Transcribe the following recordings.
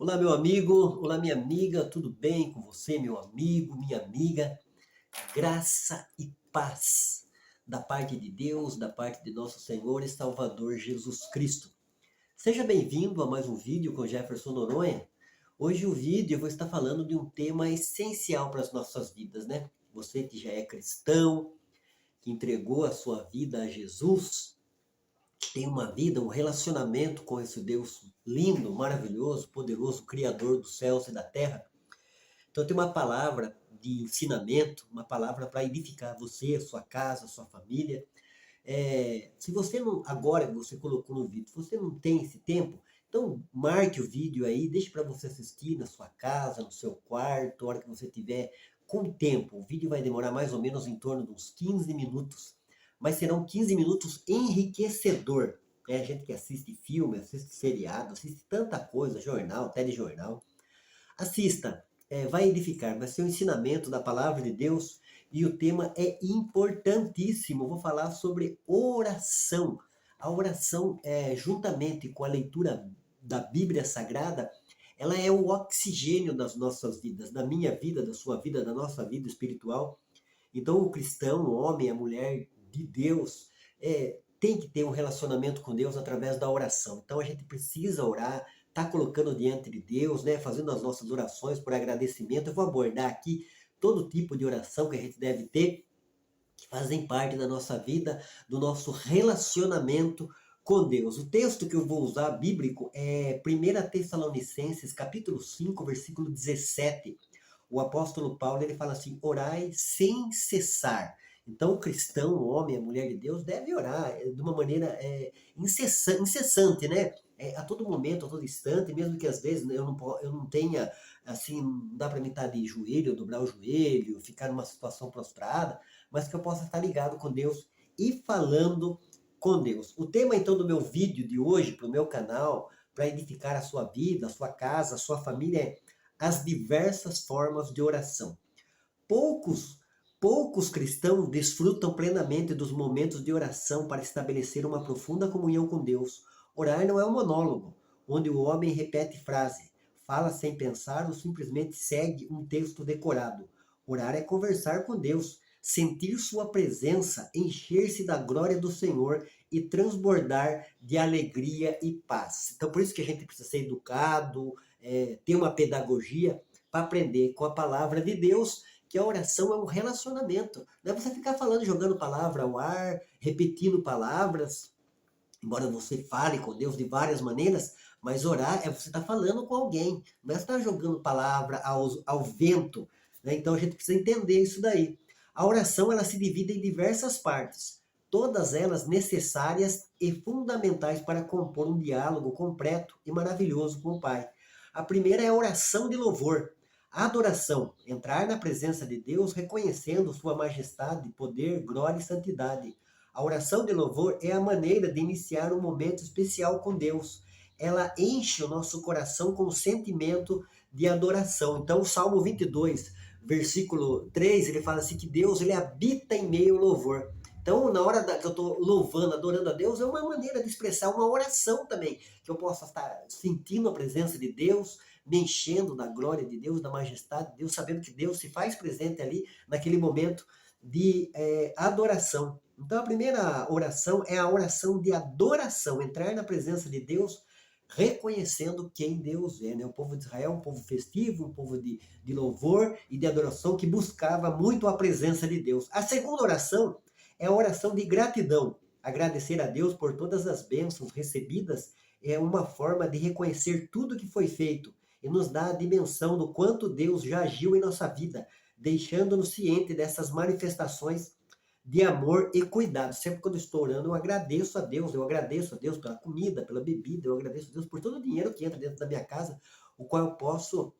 Olá, meu amigo, olá, minha amiga, tudo bem com você, meu amigo, minha amiga? Graça e paz da parte de Deus, da parte de nosso Senhor e Salvador Jesus Cristo. Seja bem-vindo a mais um vídeo com Jefferson Noronha. Hoje o vídeo eu vou estar falando de um tema essencial para as nossas vidas, né? Você que já é cristão, que entregou a sua vida a Jesus, tem uma vida, um relacionamento com esse Deus lindo, maravilhoso, poderoso, Criador dos céus e da terra. Então tem uma palavra de ensinamento, uma palavra para edificar você, a sua casa, a sua família. Se você não, agora que você colocou no vídeo, se você não tem esse tempo, então marque o vídeo aí, deixe para você assistir na sua casa, no seu quarto, a hora que você tiver com tempo. O vídeo vai demorar mais ou menos em torno de uns 15 minutos, mas serão 15 minutos enriquecedor. A gente que assiste filme, assiste seriado, assiste tanta coisa, jornal, telejornal. Assista, vai edificar, vai ser um ensinamento da palavra de Deus e o tema é importantíssimo. Vou falar sobre oração. A oração, juntamente com a leitura da Bíblia Sagrada, ela é o oxigênio das nossas vidas, da minha vida, da sua vida, da nossa vida espiritual. Então, o cristão, o homem, a mulher de Deus, tem que ter um relacionamento com Deus através da oração. Então, a gente precisa orar, tá colocando diante de Deus, né, fazendo as nossas orações por agradecimento. Eu vou abordar aqui todo tipo de oração que a gente deve ter, que fazem parte da nossa vida, do nosso relacionamento com Deus. O texto que eu vou usar bíblico é 1 Tessalonicenses, capítulo 5, versículo 17. O apóstolo Paulo ele fala assim: orai sem cessar. Então, o cristão, o homem, a mulher de Deus, deve orar de uma maneira incessante, né? A todo momento, a todo instante, mesmo que às vezes eu não tenha, assim, não dá para mim estar de joelho, dobrar o joelho, ficar numa situação prostrada, mas que eu possa estar ligado com Deus e falando com Deus. O tema, então, do meu vídeo de hoje, para o meu canal, para edificar a sua vida, a sua casa, a sua família, é as diversas formas de oração. Poucos, poucos cristãos desfrutam plenamente dos momentos de oração para estabelecer uma profunda comunhão com Deus. Orar não é um monólogo, onde o homem repete frase, fala sem pensar ou simplesmente segue um texto decorado. Orar é conversar com Deus, sentir sua presença, encher-se da glória do Senhor e transbordar de alegria e paz. Então, por isso que a gente precisa ser educado, ter uma pedagogia para aprender com a palavra de Deus, que a oração é um relacionamento. Não é você ficar falando, jogando palavra ao ar, repetindo palavras, embora você fale com Deus de várias maneiras, mas orar é você estar falando com alguém, não é você estar jogando palavra ao vento. Né? Então a gente precisa entender isso daí. A oração ela se divide em diversas partes, todas elas necessárias e fundamentais para compor um diálogo completo e maravilhoso com o Pai. A primeira é a oração de louvor. A adoração, entrar na presença de Deus reconhecendo sua majestade, poder, glória e santidade. A oração de louvor é a maneira de iniciar um momento especial com Deus. Ela enche o nosso coração com o sentimento de adoração. Então, o Salmo 22, versículo 3, ele fala assim que Deus ele habita em meio ao louvor. Então, na hora que eu estou louvando, adorando a Deus, é uma maneira de expressar uma oração também, que eu possa estar sentindo a presença de Deus, me enchendo da glória de Deus, da majestade de Deus, sabendo que Deus se faz presente ali naquele momento de adoração. Então, a primeira oração é a oração de adoração, entrar na presença de Deus, reconhecendo quem Deus é. Né? O povo de Israel é um povo festivo, um povo de louvor e de adoração que buscava muito a presença de Deus. A segunda oração é a oração de gratidão. Agradecer a Deus por todas as bênçãos recebidas é uma forma de reconhecer tudo que foi feito e nos dá a dimensão do quanto Deus já agiu em nossa vida, deixando-nos ciente dessas manifestações de amor e cuidado. Sempre quando eu estou orando, eu agradeço a Deus pela comida, pela bebida, eu agradeço a Deus por todo o dinheiro que entra dentro da minha casa, o qual eu posso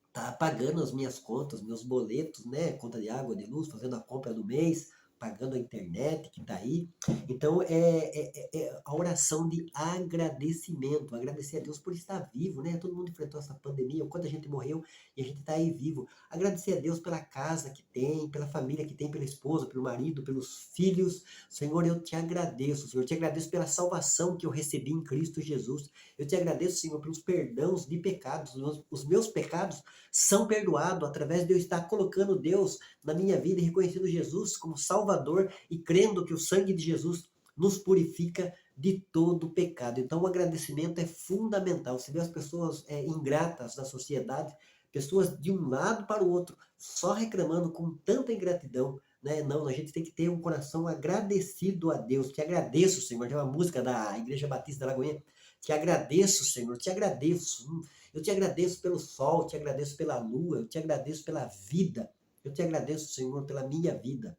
estar pagando as minhas contas, meus boletos, né? Conta de água, de luz, fazendo a compra do mês. pagando a internet que está aí. Então, é a oração de agradecimento, agradecer a Deus por estar vivo, né? Todo mundo enfrentou essa pandemia, quanta gente morreu e a gente está aí vivo. Agradecer a Deus pela casa que tem, pela família que tem, pela esposa, pelo marido, pelos filhos. Senhor, eu te agradeço, Senhor, eu te agradeço pela salvação que eu recebi em Cristo Jesus. Eu te agradeço, Senhor, pelos perdões de pecados. Os meus pecados são perdoados através de eu estar colocando Deus na minha vida e reconhecendo Jesus como Salvador e crendo que o sangue de Jesus nos purifica de todo pecado. Então, o agradecimento é fundamental. Você vê as pessoas ingratas da sociedade, pessoas de um lado para o outro, só reclamando com tanta ingratidão, né? Não, a gente tem que ter um coração agradecido a Deus. Te agradeço, Senhor. Tem uma música da Igreja Batista da Lagoinha. Te agradeço, Senhor. Te agradeço. Eu te agradeço pelo sol, te agradeço pela lua, eu te agradeço pela vida. Eu te agradeço, Senhor, pela minha vida.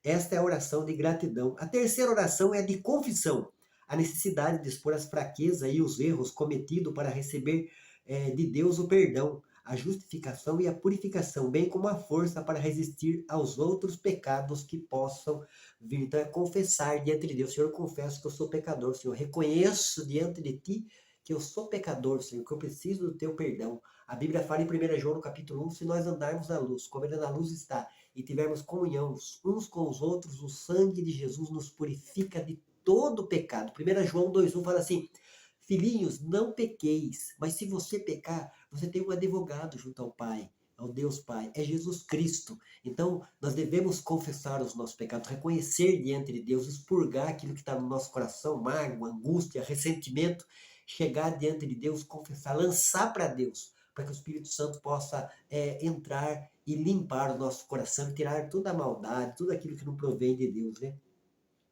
Esta é a oração de gratidão. A terceira oração é de confissão. A necessidade de expor as fraquezas e os erros cometidos para receber de Deus o perdão, a justificação e a purificação, bem como a força para resistir aos outros pecados que possam vir. Então é confessar diante de Deus. Senhor, eu confesso que eu sou pecador. Senhor, reconheço diante de Ti que eu sou pecador, Senhor, que eu preciso do Teu perdão. A Bíblia fala em 1 João, no capítulo 1, se nós andarmos na luz, como Ele na luz está, e tivermos comunhão uns com os outros, o sangue de Jesus nos purifica de todo pecado. 1 João 2,1 fala assim: filhinhos, não pequeis, mas se você pecar, você tem um advogado junto ao Pai, ao Deus Pai, é Jesus Cristo. Então, nós devemos confessar os nossos pecados, reconhecer diante de Deus, expurgar aquilo que está no nosso coração, mágoa, angústia, ressentimento, chegar diante de Deus, confessar, lançar para Deus, para que o Espírito Santo possa entrar e limpar o nosso coração, e tirar toda a maldade, tudo aquilo que não provém de Deus, né?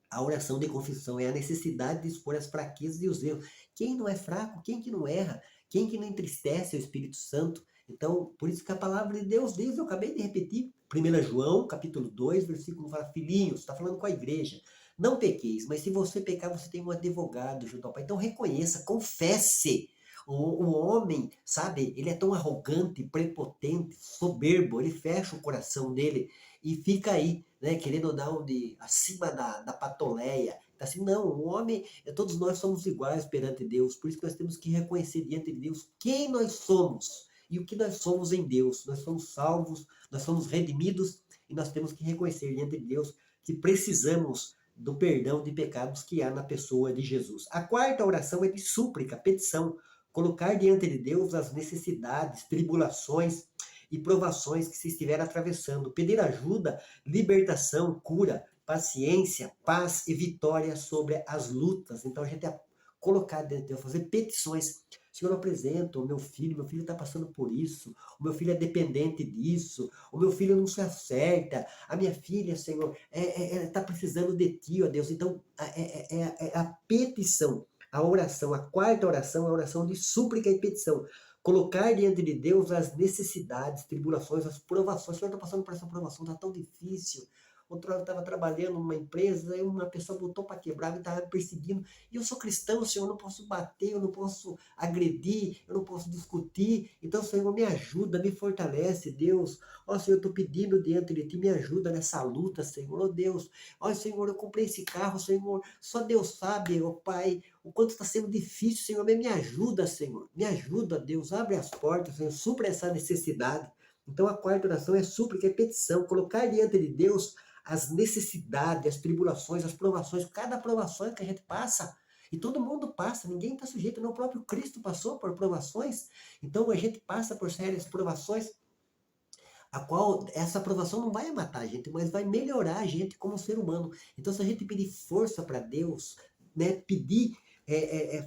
A oração de confissão é a necessidade de expor as fraquezas e os erros. Quem não é fraco? Quem que não erra? Quem que não entristece o Espírito Santo? Então, por isso que a palavra de Deus diz, eu acabei de repetir, 1 João, capítulo 2, versículo 1, fala, filhinhos, está falando com a igreja, não pequeis, mas se você pecar, você tem um advogado junto ao Pai. Então reconheça, confesse. O homem, sabe, ele é tão arrogante, prepotente, soberbo, ele fecha o coração dele e fica aí, né, querendo dar acima da patoleia. Tá assim, não, o homem, todos nós somos iguais perante Deus, por isso que nós temos que reconhecer diante de Deus quem nós somos e o que nós somos em Deus. Nós somos salvos, nós somos redimidos e nós temos que reconhecer diante de Deus que precisamos do perdão de pecados que há na pessoa de Jesus. A quarta oração é de súplica, petição, colocar diante de Deus as necessidades, tribulações e provações que se estiver atravessando, pedir ajuda, libertação, cura, paciência, paz e vitória sobre as lutas. Então a gente é colocar diante de Deus, fazer petições. Senhor, eu apresento o meu filho está passando por isso, o meu filho é dependente disso, o meu filho não se acerta, a minha filha, Senhor, está precisando de Ti, ó Deus. Então, é a petição, a oração, a quarta oração é a oração de súplica e petição. Colocar diante de Deus as necessidades, tribulações, as provações. O Senhor, está passando por essa provação, está tão difícil. Outro ano eu estava trabalhando numa empresa e uma pessoa botou para quebrar e estava me perseguindo. E eu sou cristão, Senhor, eu não posso bater, eu não posso agredir, eu não posso discutir. Então, Senhor, me ajuda, me fortalece, Deus. Ó, Senhor, eu estou pedindo diante de Ti, me ajuda nessa luta, Senhor. Ó, Deus, ó, Senhor, eu comprei esse carro, Senhor. Só Deus sabe, ó Pai, o quanto está sendo difícil, Senhor. Me ajuda, Senhor. Me ajuda, Deus. Abre as portas, Senhor. Supra essa necessidade. Então, a quarta oração é súplica, é petição. Colocar diante de Deus as necessidades, as tribulações, as provações, cada provação que a gente passa, e todo mundo passa, ninguém está sujeito, não, o próprio Cristo passou por provações, então a gente passa por sérias provações, a qual essa provação não vai matar a gente, mas vai melhorar a gente como ser humano. Então se a gente pedir força para Deus, né, pedir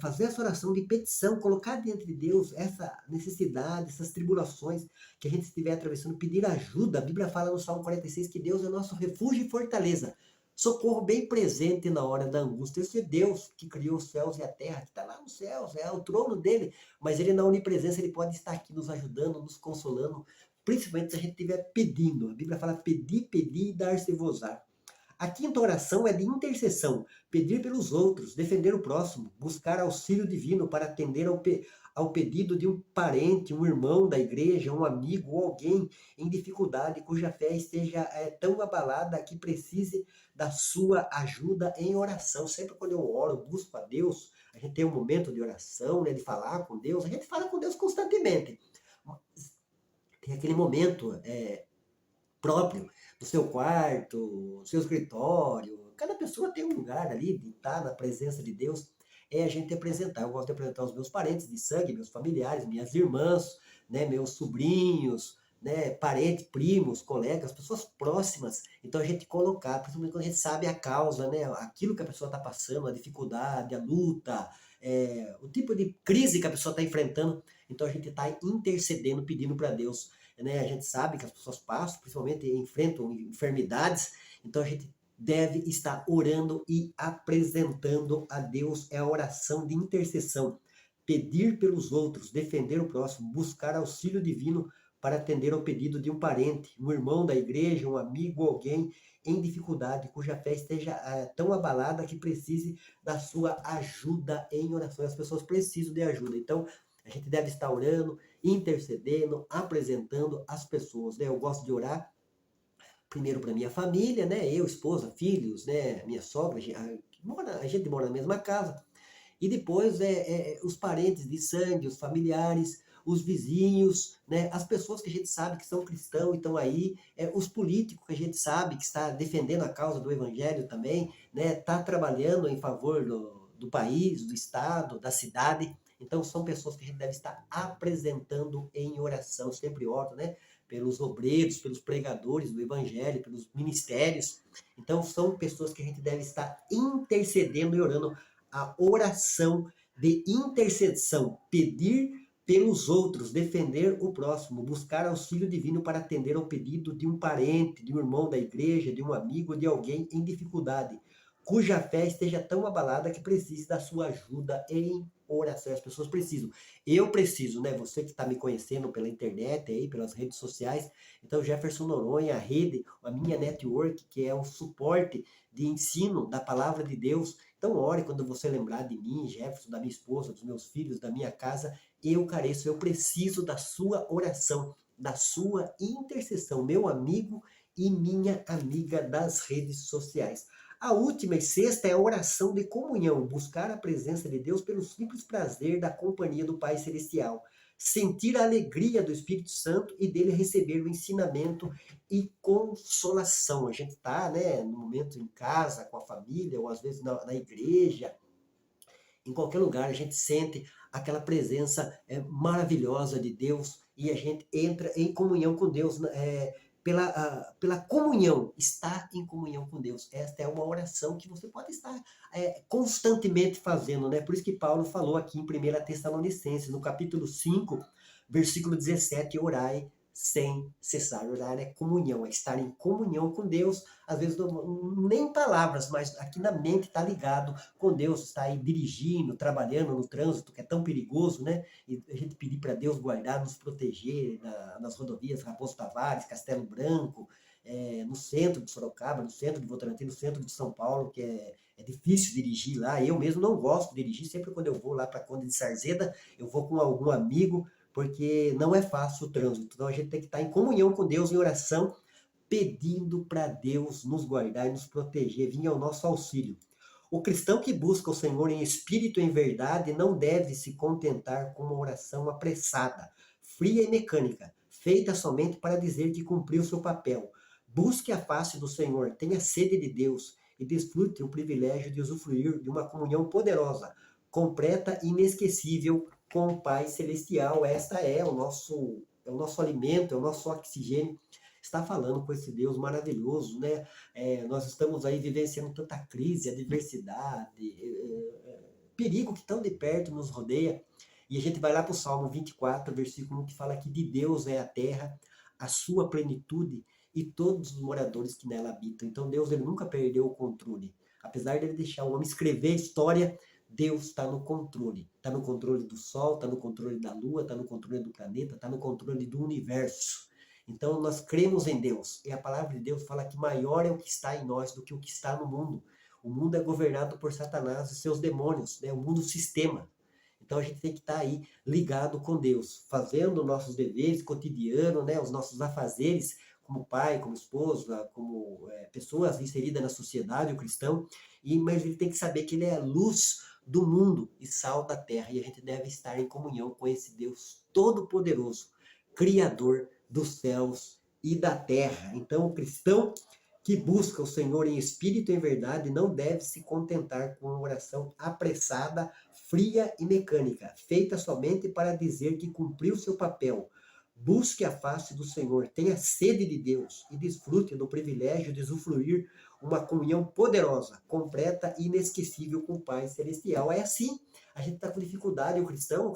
fazer essa oração de petição, colocar diante de Deus essa necessidade, essas tribulações que a gente estiver atravessando, pedir ajuda. A Bíblia fala no Salmo 46 que Deus é nosso refúgio e fortaleza, socorro bem presente na hora da angústia. Esse é Deus que criou os céus e a terra, que está lá nos céus, é o trono dele, mas ele na onipresença, ele pode estar aqui nos ajudando, nos consolando, principalmente se a gente estiver pedindo. A Bíblia fala, pedir, pedir e dar-se-vos-á. A quinta oração é de intercessão, pedir pelos outros, defender o próximo, buscar auxílio divino para atender ao pedido de um parente, um irmão da igreja, um amigo ou alguém em dificuldade cuja fé esteja tão abalada que precise da sua ajuda em oração. Sempre quando eu oro, busco a Deus, a gente tem um momento de oração, né, de falar com Deus, a gente fala com Deus constantemente. Tem aquele momento próprio do seu quarto, do seu escritório. Cada pessoa tem um lugar ali de estar na presença de Deus. É a gente apresentar. Eu gosto de apresentar os meus parentes de sangue, meus familiares, minhas irmãs, né, meus sobrinhos, né, parentes, primos, colegas, pessoas próximas. Então a gente colocar, principalmente quando a gente sabe a causa, né, aquilo que a pessoa está passando, a dificuldade, a luta, o tipo de crise que a pessoa está enfrentando. Então a gente está intercedendo, pedindo para Deus, né? A gente sabe que as pessoas passam, principalmente enfrentam enfermidades, então a gente deve estar orando e apresentando a Deus. É a oração de intercessão. Pedir pelos outros, defender o próximo, buscar auxílio divino para atender ao pedido de um parente, um irmão da igreja, um amigo, alguém em dificuldade, cuja fé esteja tão abalada que precise da sua ajuda em oração. As pessoas precisam de ajuda. Então, a gente deve estar orando, intercedendo, apresentando as pessoas, né? Eu gosto de orar primeiro para minha família, né? Eu, esposa, filhos, né? Minha sogra, a gente mora na mesma casa. E depois os parentes de sangue, os familiares, os vizinhos, né? As pessoas que a gente sabe que são cristãos e estão aí, os políticos que a gente sabe que está defendendo a causa do evangelho também, né? Está trabalhando em favor do país, do estado, da cidade. Então são pessoas que a gente deve estar apresentando em oração. Eu sempre oro, né? Pelos obreiros, pelos pregadores do evangelho, pelos ministérios. Então são pessoas que a gente deve estar intercedendo e orando. A oração de intercessão, pedir pelos outros, defender o próximo, buscar auxílio divino para atender ao pedido de um parente, de um irmão da igreja, de um amigo, de alguém em dificuldade, cuja fé esteja tão abalada que precise da sua ajuda em oração. As pessoas precisam. Eu preciso, né? Você que está me conhecendo pela internet, aí, pelas redes sociais. Então, Jefferson Noronha, a rede, a minha network, que é o suporte de ensino da palavra de Deus. Então, ore quando você lembrar de mim, Jefferson, da minha esposa, dos meus filhos, da minha casa. Eu careço, eu preciso da sua oração, da sua intercessão, meu amigo e minha amiga das redes sociais. A última e sexta é a oração de comunhão, buscar a presença de Deus pelo simples prazer da companhia do Pai Celestial, sentir a alegria do Espírito Santo e dele receber o ensinamento e consolação. A gente está, né, no momento em casa, com a família, ou às vezes na igreja, em qualquer lugar, a gente sente aquela presença maravilhosa de Deus e a gente entra em comunhão com Deus, pela comunhão, estar em comunhão com Deus. Esta é uma oração que você pode estar constantemente fazendo, né? Por isso que Paulo falou aqui em 1 Tessalonicenses, no capítulo 5, versículo 17, orai sem cessar. Orar é comunhão, é estar em comunhão com Deus, às vezes nem palavras, mas aqui na mente está ligado com Deus, está aí dirigindo, trabalhando no trânsito, que é tão perigoso, né? E a gente pedir para Deus guardar, nos proteger nas rodovias Raposo Tavares, Castelo Branco, no centro de Sorocaba, no centro de Votorantim, no centro de São Paulo, que é difícil dirigir lá. Eu mesmo não gosto de dirigir, sempre quando eu vou lá para Conde de Sarzeda, eu vou com algum amigo, porque não é fácil o trânsito. Então a gente tem que estar em comunhão com Deus, em oração, pedindo para Deus nos guardar e nos proteger, vir ao nosso auxílio. O cristão que busca o Senhor em espírito e em verdade não deve se contentar com uma oração apressada, fria e mecânica, feita somente para dizer que cumpriu seu papel. Busque a face do Senhor, tenha sede de Deus e desfrute o privilégio de usufruir de uma comunhão poderosa, completa e inesquecível com o Pai Celestial. Esta é o nosso alimento, é o nosso oxigênio. Está falando com esse Deus maravilhoso, né? Nós estamos aí vivenciando tanta crise, adversidade, perigo que tão de perto nos rodeia. E a gente vai lá para o Salmo 24, versículo 1, que fala que de Deus é a terra, a sua plenitude e todos os moradores que nela habitam. Então Deus, ele nunca perdeu o controle. Apesar de ele deixar o homem escrever a história, Deus está no controle. Está no controle do sol, está no controle da lua, está no controle do planeta, está no controle do universo. Então nós cremos em Deus. E a palavra de Deus fala que maior é o que está em nós do que o que está no mundo. O mundo é governado por Satanás e seus demônios, né? O mundo sistema. Então a gente tem que estar aí ligado com Deus, fazendo nossos deveres cotidianos, né, os nossos afazeres, como pai, como esposa, como pessoas inseridas na sociedade, o cristão, mas ele tem que saber que ele é a luz do mundo e sal da terra, e a gente deve estar em comunhão com esse Deus Todo-Poderoso, Criador dos céus e da terra. Então, o cristão que busca o Senhor em espírito e em verdade não deve se contentar com uma oração apressada, fria e mecânica, feita somente para dizer que cumpriu seu papel. Busque a face do Senhor, tenha sede de Deus e desfrute do privilégio de usufruir uma comunhão poderosa, completa e inesquecível com o Pai Celestial. É assim. A gente está com dificuldade, o cristão,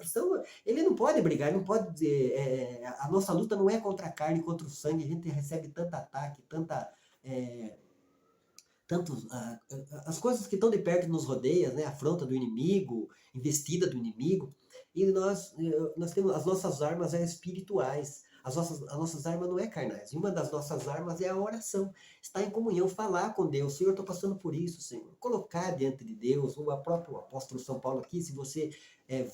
ele não pode brigar, ele não pode dizer, a nossa luta não é contra a carne, contra o sangue, a gente recebe tanto ataque, é, as coisas que estão de perto nos rodeiam, né? A afronta do inimigo, investida do inimigo, e nós temos as nossas armas espirituais. As nossas armas não é carnais. E uma das nossas armas é a oração. Estar em comunhão, falar com Deus. Senhor, estou passando por isso, Senhor. Colocar diante de Deus. O próprio apóstolo São Paulo aqui, se você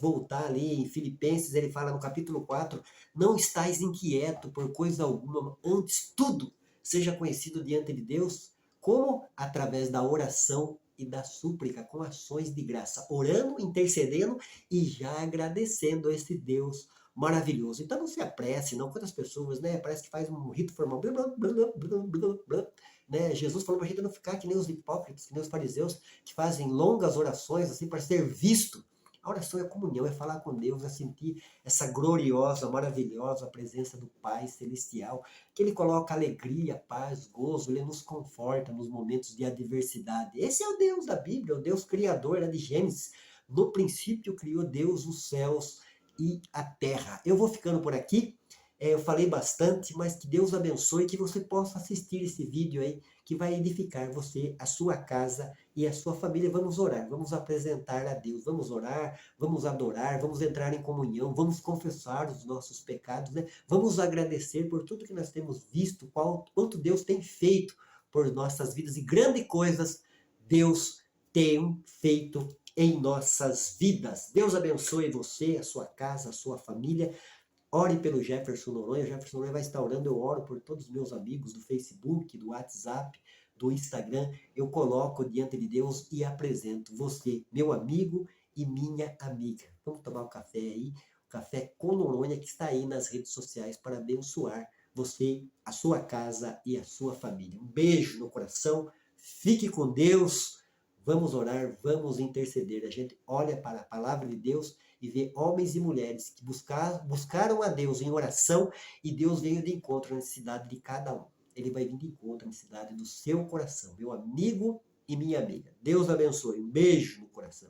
voltar ali em Filipenses, ele fala no capítulo 4, não estáis inquieto por coisa alguma, antes tudo seja conhecido diante de Deus. Como? Através da oração e da súplica, com ações de graça, orando, intercedendo e já agradecendo a esse Deus maravilhoso. Então não se apresse, não. Quantas pessoas, né? Parece que faz um rito formal. Blá, blá, blá, blá, blá, blá, né? Jesus falou para a gente não ficar que nem os hipócritas, que nem os fariseus, que fazem longas orações assim para ser visto. A oração é comunhão, é falar com Deus, é sentir essa gloriosa, maravilhosa presença do Pai Celestial, que Ele coloca alegria, paz, gozo, Ele nos conforta nos momentos de adversidade. Esse é o Deus da Bíblia, o Deus Criador, de Gênesis. No princípio criou Deus os céus e a terra. Eu vou ficando por aqui. Eu falei bastante, mas que Deus abençoe, que você possa assistir esse vídeo aí, que vai edificar você, a sua casa e a sua família. Vamos orar, vamos apresentar a Deus, vamos orar, vamos adorar, vamos entrar em comunhão, vamos confessar os nossos pecados, né? Vamos agradecer por tudo que nós temos visto, quanto Deus tem feito por nossas vidas, e grandes coisas Deus tem feito em nossas vidas. Deus abençoe você, a sua casa, a sua família. Ore pelo Jefferson Noronha. O Jefferson Noronha vai estar orando. Eu oro por todos os meus amigos do Facebook, do WhatsApp, do Instagram. Eu coloco diante de Deus e apresento você, meu amigo e minha amiga. Vamos tomar um café aí, o café com Noronha, que está aí nas redes sociais para abençoar você, a sua casa e a sua família. Um beijo no coração. Fique com Deus. Vamos orar, vamos interceder. A gente olha para a palavra de Deus e vê homens e mulheres que buscaram a Deus em oração, e Deus veio de encontro à necessidade de cada um. Ele vai vir de encontro à necessidade do seu coração, meu amigo e minha amiga. Deus abençoe. Um beijo no coração.